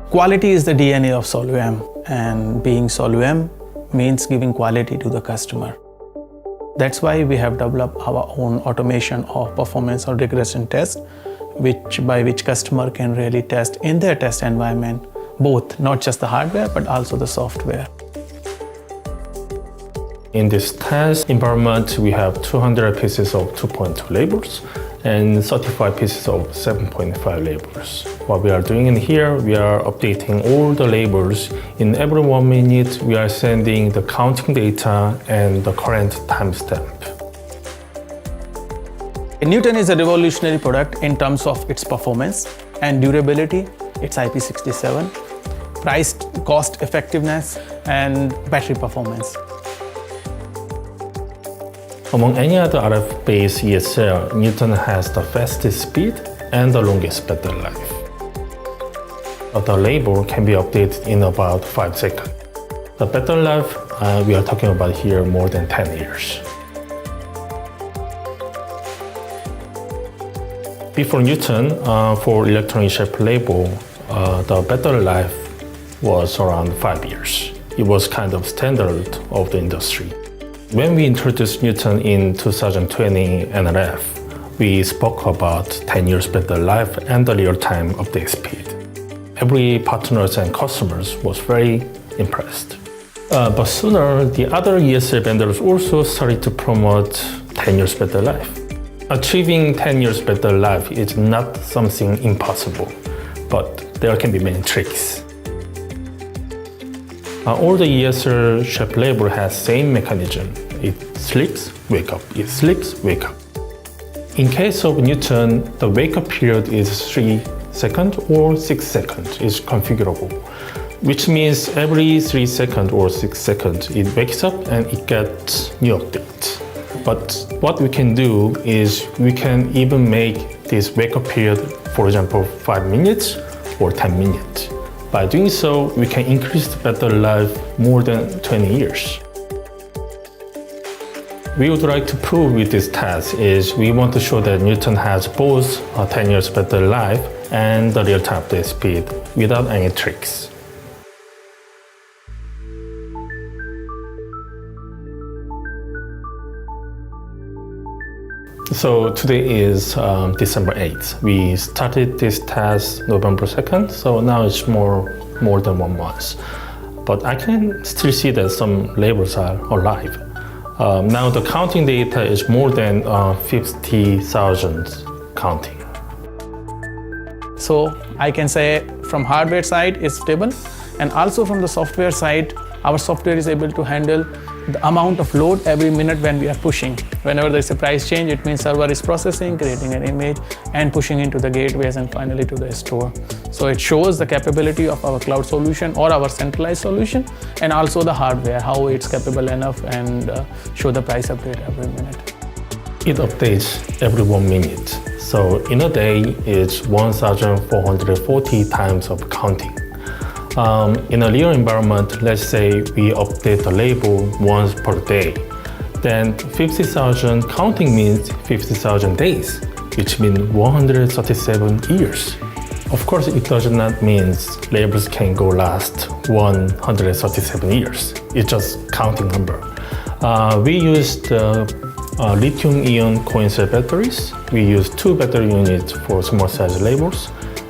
Quality is the DNA of SoluM, and being SoluM means giving quality to the customer. That's why we have developed our own automation of performance or regression test, by which customer can really test in their test environment, both not just the hardware but also the software. In this test environment, we have 200 pieces of 2.2 labels and 35 pieces of 7.5 labels. What we are doing in here, we are updating all the labels. In every 1 minute, we are sending the counting data and the current timestamp. Newton is a revolutionary product in terms of its performance and durability. It's IP67, price, cost effectiveness, and battery performance. Among any other RF-based ESL, Newton has the fastest speed and the longest battery life. The label can be updated in about 5 seconds. The battery life we are talking about here more than 10 years. Before Newton, for electronic shape label, the battery life was around 5 years. It was kind of standard of the industry. When we introduced Newton in 2020 NRF, we spoke about 10 years battery life and the real-time update speed. Every partners and customers was very impressed. But sooner, the other ESL vendors also started to promote 10 years battery life. Achieving 10 years battery life is not something impossible, but there can be many tricks. All the ESL shape label has same mechanism. It slips, wake up, it slips, wake up. In case of Newton, the wake up period is 3 seconds or 6 seconds is configurable, which means every 3 seconds or 6 seconds it wakes up and it gets new updates. But what we can do is we can even make this wake up period, for example, 5 minutes or 10 minutes. By doing so, we can increase the battery life more than 20 years. We would like to prove with this test is we want to show that Newton has both a 10 years battery life and the real-time update speed without any tricks. So today is December 8th. We started this test November 2nd, so now it's more than 1 month. But I can still see that some labels are alive. Now the counting data is more than 50,000 counting. So I can say from hardware side it's stable, and also from the software side, our software is able to handle the amount of load every minute when we are pushing. Whenever there's a price change, it means server is processing, creating an image, and pushing into the gateways and finally to the store. So it shows the capability of our cloud solution or our centralized solution, and also the hardware, how it's capable enough, and show the price update every minute. It updates every 1 minute. So in a day, it's 1,440 times of counting. In a real environment, let's say we update the label once per day, then 50,000 counting means 50,000 days, which means 137 years. Of course, it does not mean labels can go last 137 years. It's just counting number. We used lithium-ion coin cell batteries. We use 2 battery units for small size labels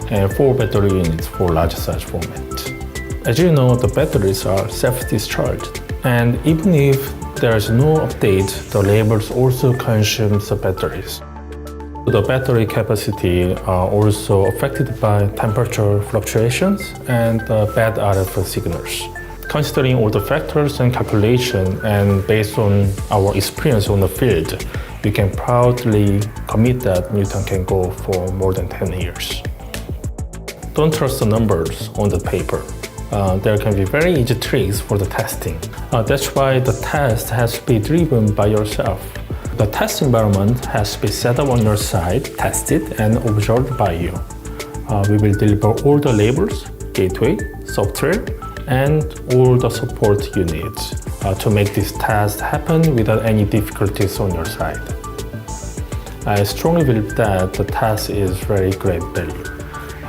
and 4 battery units for large size format. As you know, the batteries are self-discharged, and even if there is no update, the labels also consume the batteries. The battery capacity are also affected by temperature fluctuations and bad RF signals. Considering all the factors and calculation, and based on our experience on the field, we can proudly commit that Newton can go for more than 10 years. Don't trust the numbers on the paper. There can be very easy tricks for the testing. That's why the test has to be driven by yourself. The test environment has to be set up on your side, tested, and observed by you. We will deliver all the labels, gateway, software, and all the support you need to make this test happen without any difficulties on your side. I strongly believe that the test is very great value.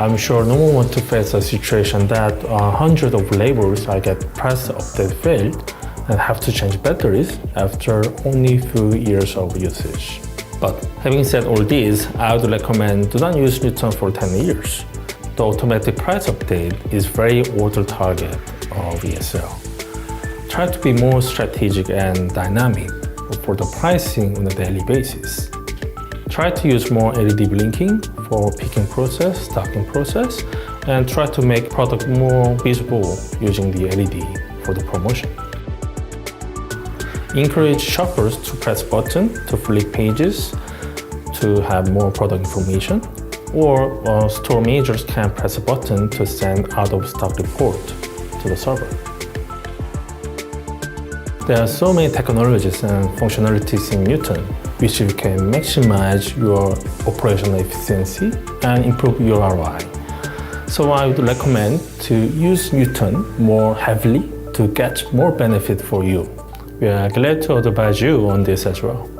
I'm sure no one wants to face a situation that hundreds of labels get press update failed and have to change batteries after only few years of usage. But having said all this, I would recommend do not use Newton for 10 years. The automatic price update is very old target of ESL. Try to be more strategic and dynamic for the pricing on a daily basis. Try to use more LED blinking for picking process, stocking process, and try to make product more visible using the LED for the promotion. Encourage shoppers to press button to flip pages to have more product information, or store managers can press a button to send out of stock report to the server. There are so many technologies and functionalities in Newton which you can maximize your operational efficiency and improve your ROI. So I would recommend to use Newton more heavily to get more benefit for you. We are glad to advise you on this as well.